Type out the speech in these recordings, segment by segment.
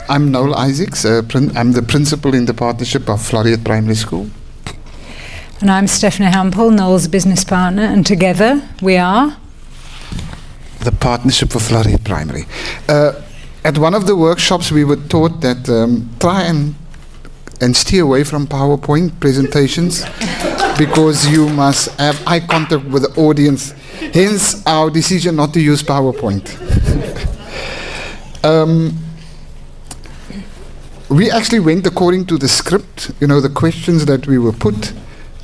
I'm Noel Isaacs. I'm the principal in the partnership of Floreat Primary School. And I'm Stephanie Hampel, Noel's business partner, and together we are the partnership for Floreat Primary. At one of the workshops we were taught that try and steer away from PowerPoint presentations because you must have eye contact with the audience. Hence our decision not to use PowerPoint. We actually went according to the script, the questions that we were put.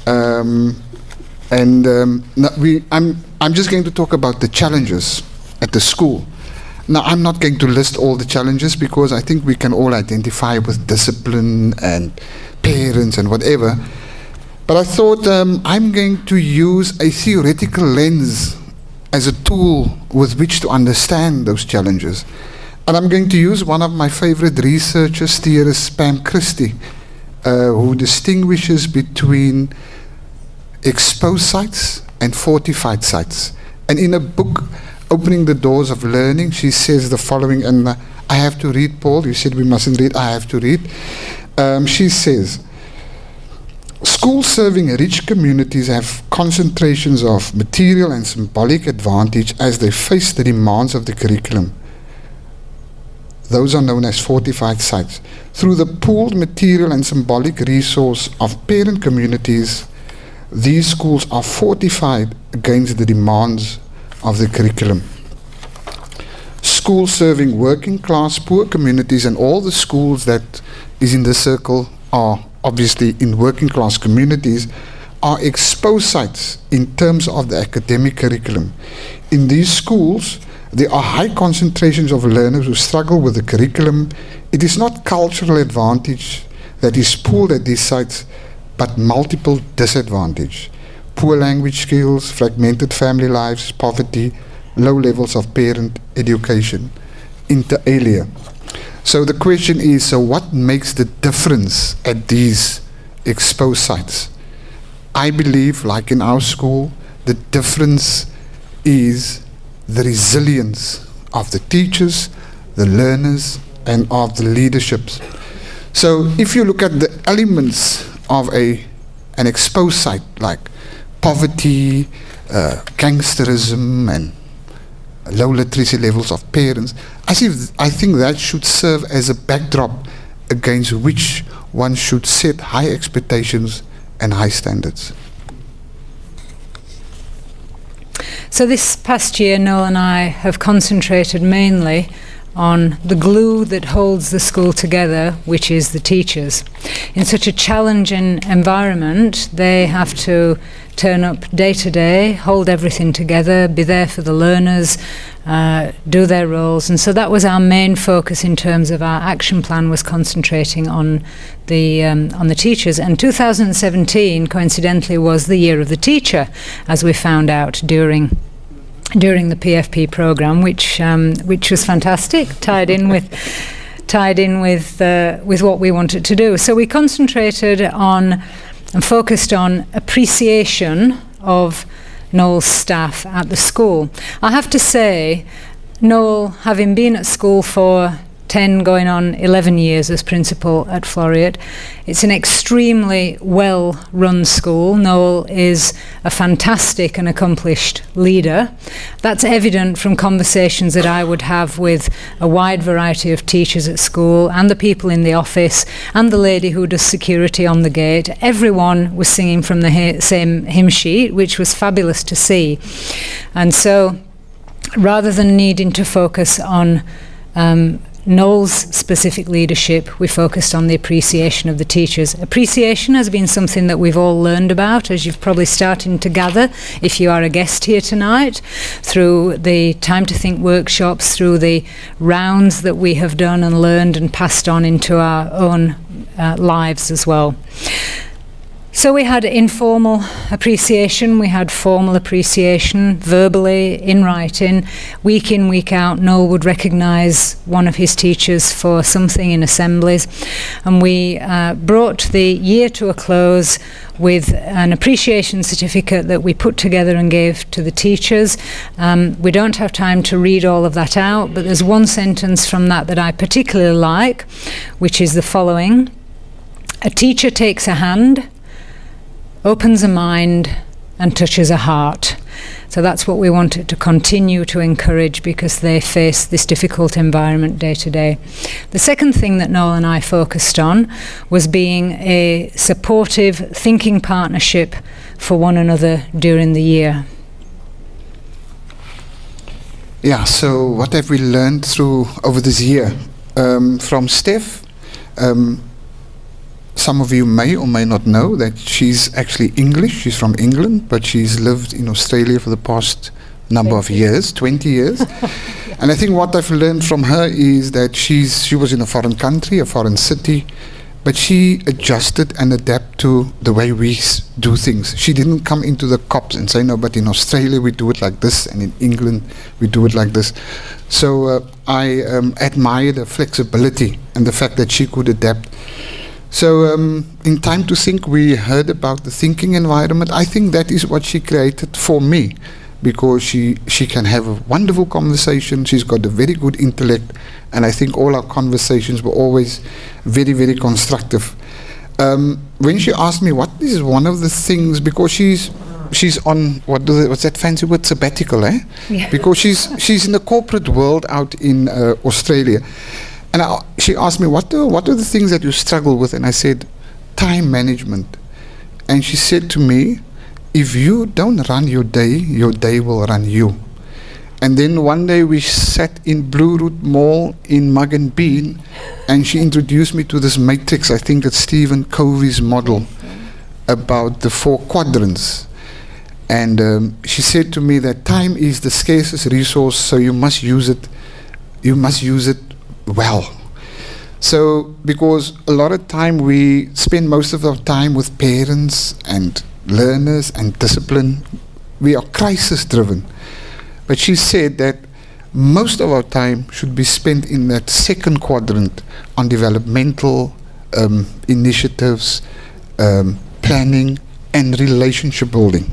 I'm just going to talk about the challenges at the school. Now, I'm not going to list all the challenges because I think we can all identify with discipline and parents and whatever. But I thought I'm going to use a theoretical lens as a tool with which to understand those challenges. And I'm going to use one of my favorite researchers, theorist Pam Christie, who distinguishes between exposed sites and fortified sites. And in a book, Opening the Doors of Learning, she says the following, and I have to read, Paul, you said we mustn't read, I have to read. She says, schools serving rich communities have concentrations of material and symbolic advantage as they face the demands of the curriculum. Those are known as fortified sites. Through the pooled material and symbolic resource of parent communities, these schools are fortified against the demands of the curriculum. Schools serving working class, poor communities, and all the schools that is in the circle are obviously in working class communities, are exposed sites in terms of the academic curriculum. In these schools, there are high concentrations of learners who struggle with the curriculum. It is not cultural advantage that is pooled at these sites, but multiple disadvantage. Poor language skills, fragmented family lives, poverty, low levels of parent education, inter alia. So the question is, so what makes the difference at these exposed sites? I believe, like in our school, the difference is the resilience of the teachers, the learners, and of the leaderships. So if you look at the elements of an exposed site, like poverty, gangsterism, and low literacy levels of parents, I think that should serve as a backdrop against which one should set high expectations and high standards. So this past year, Noel and I have concentrated mainly on the glue that holds the school together, which is the teachers. In such a challenging environment, they have to turn up day to day, hold everything together, be there for the learners, do their roles. And so that was our main focus in terms of our action plan, was concentrating on the teachers. And 2017, coincidentally, was the year of the teacher, as we found out during the PFP program, which was fantastic, tied in with what we wanted to do. So we concentrated on and focused on appreciation of Noel's staff at the school. I have to say, Noel, having been at school for 10 going on 11 years as principal at Floreat, it's an extremely well-run school. Noel is a fantastic and accomplished leader. That's evident from conversations that I would have with a wide variety of teachers at school and the people in the office and the lady who does security on the gate. Everyone was singing from the same hymn sheet, which was fabulous to see. And so, rather than needing to focus on Noel's specific leadership, we focused on the appreciation of the teachers. Appreciation has been something that we've all learned about, as you've probably started to gather if you are a guest here tonight, through the Time to Think workshops, through the rounds that we have done and learned and passed on into our own lives as well. So we had informal appreciation, we had formal appreciation, verbally, in writing. Week in, week out, Noel would recognise one of his teachers for something in assemblies. And we brought the year to a close with an appreciation certificate that we put together and gave to the teachers. We don't have time to read all of that out, but there's one sentence from that I particularly like, which is the following: "A teacher takes a hand, opens a mind and touches a heart." So that's what we wanted to continue to encourage, because they face this difficult environment day to day. The second thing that Noel and I focused on was being a supportive thinking partnership for one another during the year. Yeah, so what have we learned over this year? From Steph, some of you may or may not know that she's actually English. She's from England, but she's lived in Australia for the past number of years, 20 years. And I think what I've learned from her is that she was in a foreign country, a foreign city, but she adjusted and adapted to the way we do things. She didn't come into the cops and say, no, but in Australia we do it like this, and in England we do it like this. So I admired her flexibility and the fact that she could adapt. So in Time to Think, we heard about the thinking environment. I think that is what she created for me, because she can have a wonderful conversation. She's got a very good intellect, and I think all our conversations were always very, very constructive. When she asked me what is one of the things, because she's on what's that fancy word, sabbatical, eh? Yeah. Because she's in the corporate world out in Australia. And she asked me, what are the things that you struggle with? And I said, time management. And she said to me, if you don't run your day will run you. And then one day we sat in Blue Root Mall in Mug and Bean, and she introduced me to this matrix. I think it's Stephen Covey's model about the 4 quadrants. And she said to me that time is the scarcest resource, so you must use it well. So because a lot of time we spend most of our time with parents and learners and discipline, we are crisis driven. But she said that most of our time should be spent in that second quadrant on developmental initiatives, planning and relationship building.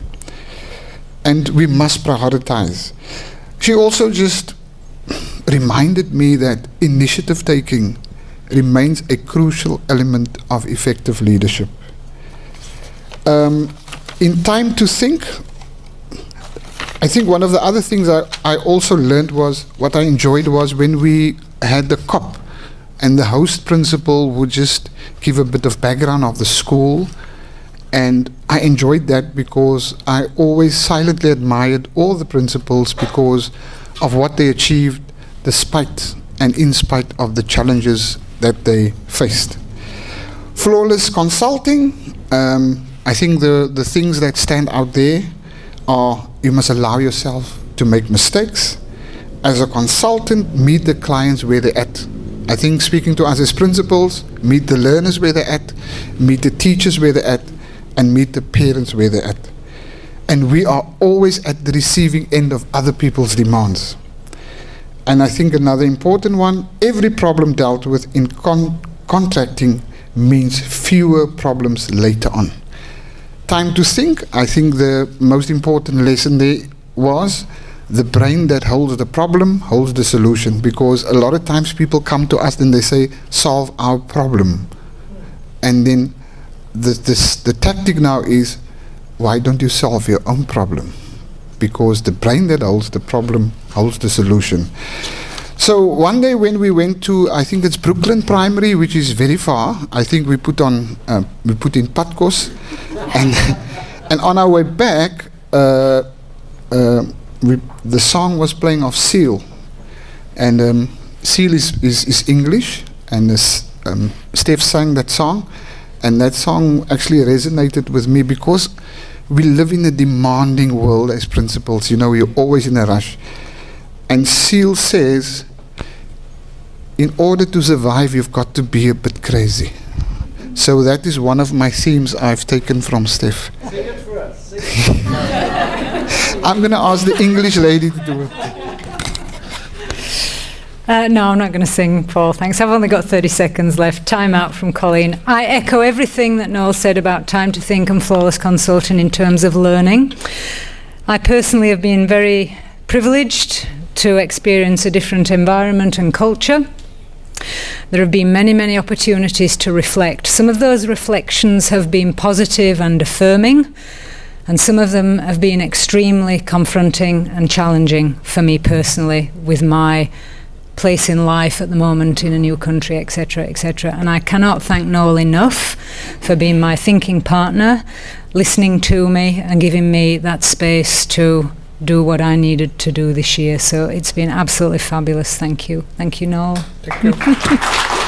And we must prioritize. She also just reminded me that initiative taking remains a crucial element of effective leadership. In Time to Think, I think one of the other things I also learned was, what I enjoyed was when we had the COP and the host principal would just give a bit of background of the school, and I enjoyed that because I always silently admired all the principals because of what they achieved despite and in spite of the challenges that they faced. Flawless consulting, I think the things that stand out there are, you must allow yourself to make mistakes. As a consultant, meet the clients where they're at. I think speaking to us as principals, meet the learners where they're at, meet the teachers where they're at, and meet the parents where they're at. And we are always at the receiving end of other people's demands. And I think another important one, every problem dealt with in contracting means fewer problems later on. Time to Think, I think the most important lesson there was the brain that holds the problem holds the solution, because a lot of times people come to us and they say, solve our problem. And then the tactic now is, why don't you solve your own problem? Because the brain that holds the problem holds the solution. So one day when we went to, I think it's Brooklyn Primary, which is very far, I think we put in Patkos, and on our way back, the song was playing of Seal, and Seal is English, and Steph sang that song, and that song actually resonated with me because we live in a demanding world as principals. You know, you're always in a rush. And Seal says, in order to survive, you've got to be a bit crazy. So that is one of my themes I've taken from Steph. Sing it for us. I'm going to ask the English lady to do it. No, I'm not going to sing, Paul, thanks. I've only got 30 seconds left. Time out from Colleen. I echo everything that Noel said about time to think and flawless consulting in terms of learning. I personally have been very privileged to experience a different environment and culture. There have been many, many opportunities to reflect. Some of those reflections have been positive and affirming, and some of them have been extremely confronting and challenging for me personally with my place in life at the moment in a new country, etc., etc. And I cannot thank Noel enough for being my thinking partner, listening to me and giving me that space to do what I needed to do this year. So it's been absolutely fabulous. Thank you. Thank you, Noel. Thank you.